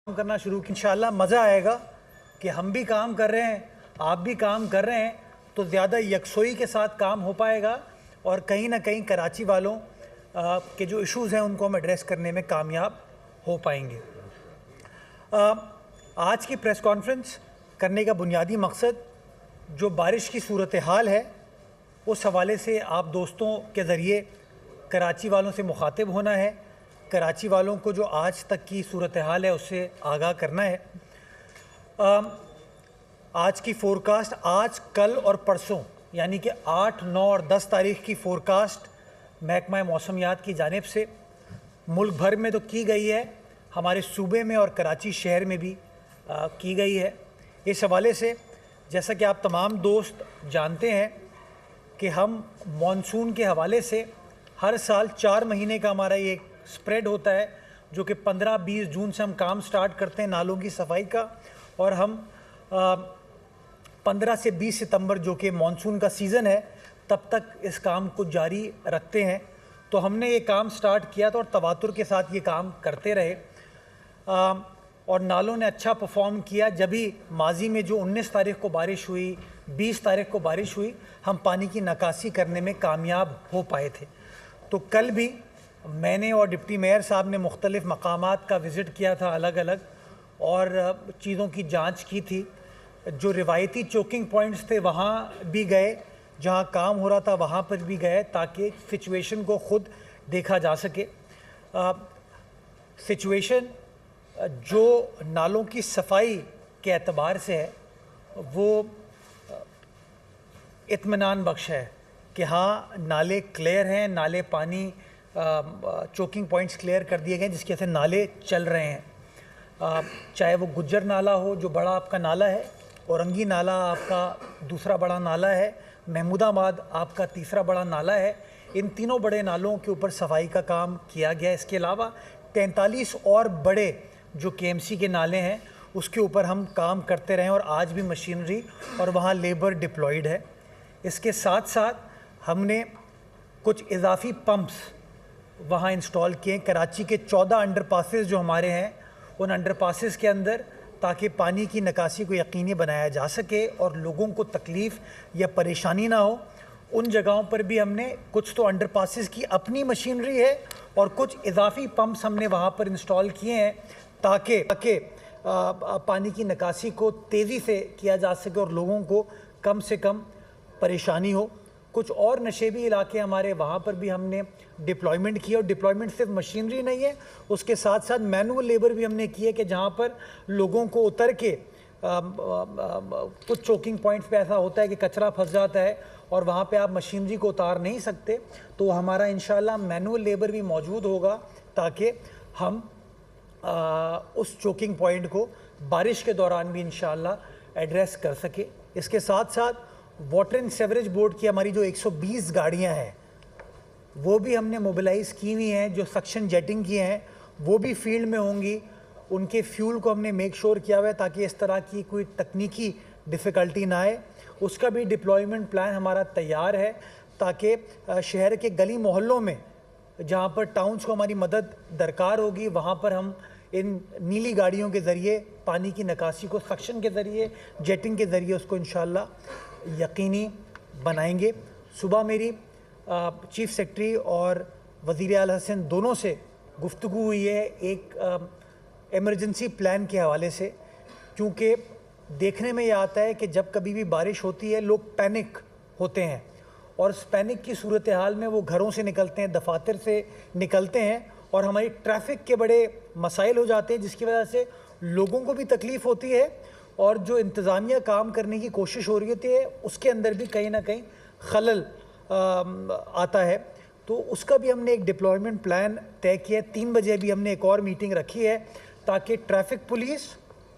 काम करना शुरू की इंशाल्लाह मज़ा आएगा कि हम भी काम कर रहे हैं, आप भी काम कर रहे हैं, तो ज़्यादा यकसोई के साथ काम हो पाएगा और कहीं ना कहीं कराची वालों के जो इश्यूज़ हैं उनको हम एड्रेस करने में कामयाब हो पाएंगे। आज की प्रेस कॉन्फ्रेंस करने का बुनियादी मकसद जो बारिश की सूरत हाल है उस हवाले से आप दोस्तों के ज़रिए कराची वालों से मुखातिब होना है, कराची वालों को जो आज तक की सूरत हाल है उससे आगाह करना है। आज की फ़ोरकास्ट आज, कल और परसों यानी कि 8, 9 और 10 तारीख़ की फ़ोरकास्ट महकमा मौसमियात की जानिब से मुल्क भर में तो की गई है, हमारे सूबे में और कराची शहर में भी की गई है। इस हवाले से जैसा कि आप तमाम दोस्त जानते हैं कि हम मॉनसून के हवाले से हर साल 4 महीने का हमारा ये स्प्रेड होता है जो कि 15-20 जून से हम काम स्टार्ट करते हैं नालों की सफाई का, और हम 15 से 20 सितंबर जो कि मॉनसून का सीज़न है तब तक इस काम को जारी रखते हैं। तो हमने ये काम स्टार्ट किया था और तवातुर के साथ ये काम करते रहे और नालों ने अच्छा परफॉर्म किया। जब भी माजी में जो 19 तारीख़ को बारिश हुई, 20 तारीख़ को बारिश हुई, हम पानी की निकासी करने में कामयाब हो पाए थे। तो कल भी मैंने और डिप्टी मेयर साहब ने मुख्तलिफ़ मकामात का विज़िट किया था अलग अलग और चीज़ों की जांच की थी। जो रिवायती चोकिंग पॉइंट्स थे वहाँ भी गए, जहाँ काम हो रहा था वहाँ पर भी गए ताकि सिचुएशन को ख़ुद देखा जा सके। सिचुएशन जो नालों की सफाई के एतबार से है वो इत्मीनान बख्श है कि हाँ नाले क्लियर हैं, नाले पानी चोकिंग पॉइंट्स क्लियर कर दिए गए जिसके से नाले चल रहे हैं। चाहे वो गुज्जर नाला हो जो बड़ा आपका नाला है, औरंगी नाला आपका दूसरा बड़ा नाला है, महमूदाबाद आपका तीसरा बड़ा नाला है, इन तीनों बड़े नालों के ऊपर सफाई का काम किया गया। इसके अलावा 43 और बड़े जो KMC के नाले हैं उसके ऊपर हम काम करते रहे और आज भी मशीनरी और वहाँ लेबर डिप्लॉयड है। इसके साथ साथ हमने कुछ इजाफी पंप्स वहाँ इंस्टॉल किए कराची के 14 अंडरपासेस जो हमारे हैं उन अंडरपासेस के अंदर, ताकि पानी की निकासी को यकीनी बनाया जा सके और लोगों को तकलीफ़ या परेशानी ना हो। उन जगहों पर भी हमने कुछ तो अंडरपासेस की अपनी मशीनरी है और कुछ इजाफी पंप्स हमने वहाँ पर इंस्टॉल किए हैं ताकि पानी की निकासी को तेज़ी से किया जा सके और लोगों को कम से कम परेशानी हो। कुछ और नशेबी इलाके हमारे वहाँ पर भी हमने डिप्लॉयमेंट किया और डिप्लॉयमेंट सिर्फ मशीनरी नहीं है, उसके साथ साथ मैनुअल लेबर भी हमने की है कि जहाँ पर लोगों को उतर के कुछ चोकिंग पॉइंट्स पे ऐसा होता है कि कचरा फंस जाता है और वहाँ पे आप मशीनरी को उतार नहीं सकते, तो हमारा इंशाल्लाह मैनुअल लेबर भी मौजूद होगा ताकि हम उस चोकिंग पॉइंट को बारिश के दौरान भी इंशाल्लाह एड्रेस कर सके। इसके साथ साथ वाटर एंड सेवरेज बोर्ड की हमारी जो 120 गाड़ियां हैं वो भी हमने मोबिलाइज़ की हुई हैं, जो सक्शन जेटिंग की हैं वो भी फील्ड में होंगी। उनके फ्यूल को हमने मेक श्योर किया हुआ है ताकि इस तरह की कोई तकनीकी डिफ़िकल्टी ना आए। उसका भी डिप्लॉयमेंट प्लान हमारा तैयार है ताकि शहर के गली मोहल्लों में जहाँ पर टाउन्स को हमारी मदद दरकार होगी वहाँ पर हम इन नीली गाड़ियों के ज़रिए पानी की निकासी को सक्शन के ज़रिए, जेटिंग के ज़रिए उसको इंशाल्लाह यकीनी बनाएंगे। सुबह मेरी चीफ़ सेक्रेटरी और वज़ीर आला हसन दोनों से गुफ्तगू हुई है एक एमरजेंसी प्लान के हवाले से, क्योंकि देखने में ये आता है कि जब कभी भी बारिश होती है लोग पैनिक होते हैं और इस पैनिक की सूरत हाल में वो घरों से निकलते हैं, दफातर से निकलते हैं और हमारी ट्रैफिक के बड़े मसाइल हो जाते हैं जिसकी वजह से लोगों को भी तकलीफ़ होती है और जो इंतज़ामिया काम करने की कोशिश हो रही होती है उसके अंदर भी कहीं ना कहीं खलल आता है। तो उसका भी हमने एक डिप्लॉयमेंट प्लान तय किया है। 3 बजे भी हमने एक और मीटिंग रखी है ताकि ट्रैफिक पुलिस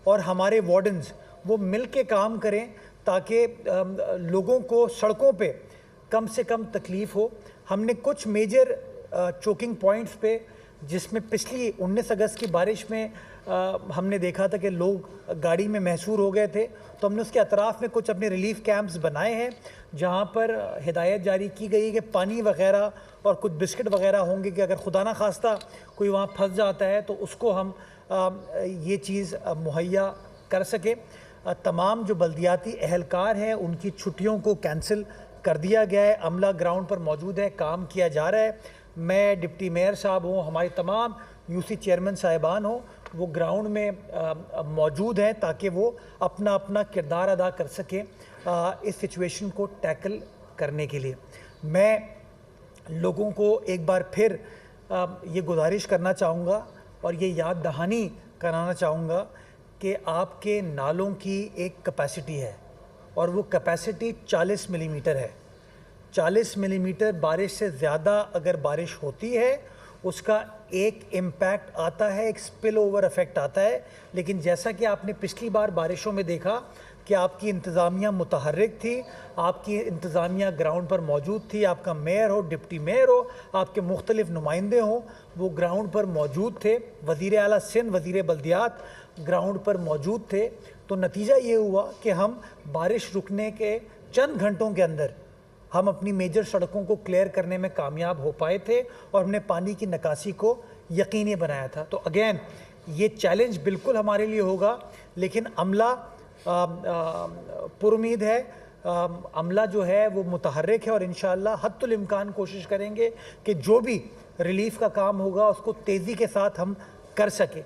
और हमारे वार्डन्स वो मिल के काम करें ताकि लोगों को सड़कों पे कम से कम तकलीफ़ हो। हमने कुछ मेजर चोकिंग पॉइंट्स पे जिसमें पिछली 19 अगस्त की बारिश में हमने देखा था कि लोग गाड़ी में महसूर हो गए थे, तो हमने उसके अतराफ़ में कुछ अपने रिलीफ़ कैंप्स बनाए हैं जहाँ पर हिदायत जारी की गई है कि पानी वगैरह और कुछ बिस्किट वगैरह होंगे कि अगर खुदा ना खास्ता कोई वहाँ फंस जाता है तो उसको हम یہ چیز مہیا کر سکے۔ تمام جو بلدیاتی اہلکار ہیں ان کی چھٹیوں کو کینسل کر دیا گیا ہے، عملہ گراؤنڈ پر موجود ہے، کام کیا جا رہا ہے۔ میں ڈپٹی میئر صاحب ہوں، ہمارے تمام یو سی چیئرمین صاحبان ہوں، وہ گراؤنڈ میں موجود ہیں تاکہ وہ اپنا اپنا کردار ادا کر سکیں اس سچویشن کو ٹیکل کرنے کے لیے۔ میں لوگوں کو ایک بار پھر یہ گزارش کرنا چاہوں گا اور یہ یاد دہانی کرانا چاہوں گا کہ آپ کے نالوں کی ایک کیپیسٹی ہے اور وہ کیپیسٹی 40 ملی میٹر ہے۔ 40 ملی میٹر بارش سے زیادہ اگر بارش ہوتی ہے اس کا ایک امپیکٹ آتا ہے، ایک سپل اوور افیکٹ آتا ہے، لیکن جیسا کہ آپ نے پچھلی بار بارشوں میں دیکھا کہ آپ کی انتظامیہ متحرک تھی، آپ کی انتظامیہ گراؤنڈ پر موجود تھی، آپ کا میئر ہو، ڈپٹی میئر ہو، آپ کے مختلف نمائندے ہوں، وہ گراؤنڈ پر موجود تھے، وزیر اعلیٰ سندھ، وزیر بلدیات گراؤنڈ پر موجود تھے، تو نتیجہ یہ ہوا کہ ہم بارش رکنے کے چند گھنٹوں کے اندر ہم اپنی میجر سڑکوں کو کلیئر کرنے میں کامیاب ہو پائے تھے اور ہم نے پانی کی نکاسی کو یقینی بنایا تھا۔ تو اگین یہ چیلنج بالکل ہمارے لیے ہوگا، لیکن عملہ پر امید ہے، عملہ جو ہے وہ متحرک ہے اور انشاءاللہ حتی الامکان کوشش کریں گے کہ جو بھی ریلیف کا کام ہوگا اس کو تیزی کے ساتھ ہم کر سکیں۔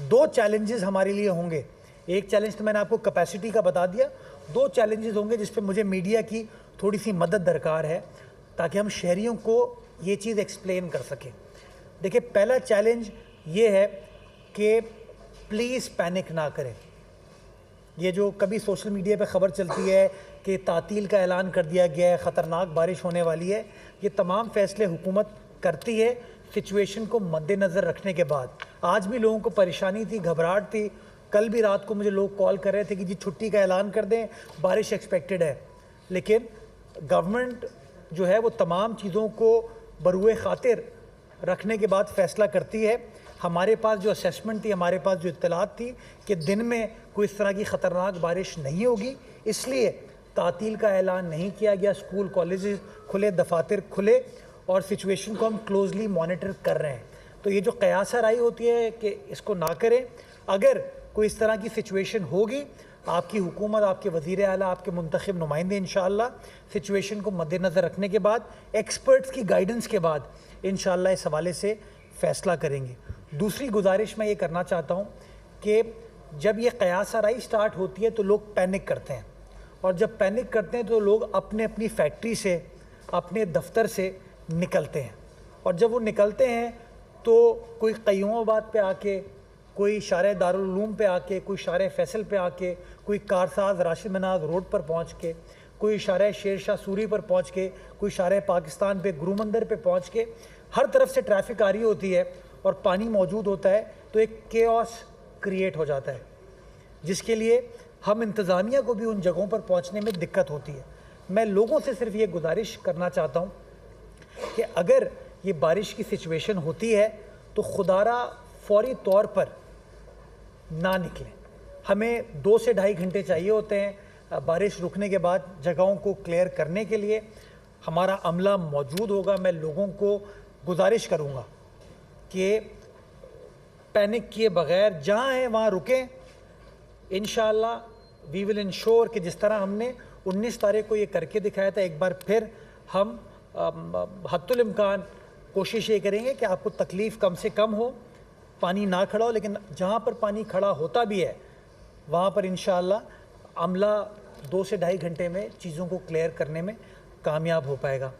2 چیلنجز ہمارے لیے ہوں گے، ایک چیلنج تو میں نے آپ کو کیپیسٹی کا بتا دیا، 2 چیلنجز ہوں گے جس پہ مجھے میڈیا کی تھوڑی سی مدد درکار ہے تاکہ ہم شہریوں کو یہ چیز ایکسپلین کر سکیں۔ دیکھیں، پہلا چیلنج یہ ہے کہ پلیز پینک نہ کریں۔ یہ جو کبھی سوشل میڈیا پہ خبر چلتی ہے کہ تعطیل کا اعلان کر دیا گیا ہے، خطرناک بارش ہونے والی ہے، یہ تمام فیصلے حکومت کرتی ہے سچویشن کو مد نظر رکھنے کے بعد۔ آج بھی لوگوں کو پریشانی تھی، گھبراہٹ تھی، کل بھی رات کو مجھے لوگ کال کر رہے تھے کہ جی چھٹی کا اعلان کر دیں، بارش ایکسپیکٹڈ ہے، لیکن گورنمنٹ جو ہے وہ تمام چیزوں کو بروئے خاطر رکھنے کے بعد فیصلہ کرتی ہے۔ ہمارے پاس جو اسیسمنٹ تھی، ہمارے پاس جو اطلاعات تھی کہ دن میں کوئی اس طرح کی خطرناک بارش نہیں ہوگی، اس لیے تعطیل کا اعلان نہیں کیا گیا، اسکول کالجز کھلے، دفاتر کھلے اور سچویشن کو ہم کلوزلی مانیٹر کر رہے ہیں۔ تو یہ جو قیاس آرائی ہوتی ہے کہ اس کو نہ کریں، اگر کوئی اس طرح کی سچویشن ہوگی، آپ کی حکومت، آپ کے وزیر اعلیٰ، آپ کے منتخب نمائندے انشاءاللہ سچویشن کو مد نظر رکھنے کے بعد، ایکسپرٹس کی گائیڈنس کے بعد انشاءاللہ اس حوالے سے فیصلہ کریں گے۔ دوسری گزارش میں یہ کرنا چاہتا ہوں کہ جب یہ قیاس آرائی سٹارٹ ہوتی ہے تو لوگ پینک کرتے ہیں، اور جب پینک کرتے ہیں تو لوگ اپنے اپنی فیکٹری سے، اپنے دفتر سے نکلتے ہیں، اور جب وہ نکلتے ہیں تو کوئی قیوم آباد پہ آ کے، کوئی شارع دارالعلوم پہ آ کے، کوئی شارع فیصل پہ آ کے، کوئی کارساز راشد مناز روڈ پر پہنچ کے، کوئی شارع شیر شاہ سوری پر پہنچ کے، کوئی شارع پاکستان پہ گرو مندر پہ پہنچ کے، ہر طرف سے ٹریفک آ رہی ہوتی ہے اور پانی موجود ہوتا ہے، تو ایک کیوس کریٹ ہو جاتا ہے، جس کے لیے ہم انتظامیہ کو بھی ان جگہوں پر پہنچنے میں دقت ہوتی ہے۔ میں لوگوں سے صرف یہ گزارش کرنا چاہتا ہوں کہ اگر یہ بارش کی سچویشن ہوتی ہے تو خدارہ فوری طور پر نہ نکلیں۔ ہمیں 2 سے 2.5 گھنٹے چاہیے ہوتے ہیں بارش رکنے کے بعد جگہوں کو کلیئر کرنے کے لیے۔ ہمارا عملہ موجود ہوگا۔ میں لوگوں کو گزارش کروں گا کہ پینک کیے بغیر جہاں ہیں وہاں رکیں۔ انشاءاللہ وی ول انشور کہ جس طرح ہم نے 19 تاریخ کو یہ کر کے دکھایا تھا، ایک بار پھر ہم حتی الامکان کوشش یہ کریں گے کہ آپ کو تکلیف کم سے کم ہو، پانی نہ کھڑا ہو، لیکن جہاں پر پانی کھڑا ہوتا بھی ہے وہاں پر انشاءاللہ عملہ 2 سے 2.5 گھنٹے میں چیزوں کو کلیئر کرنے میں کامیاب ہو پائے گا۔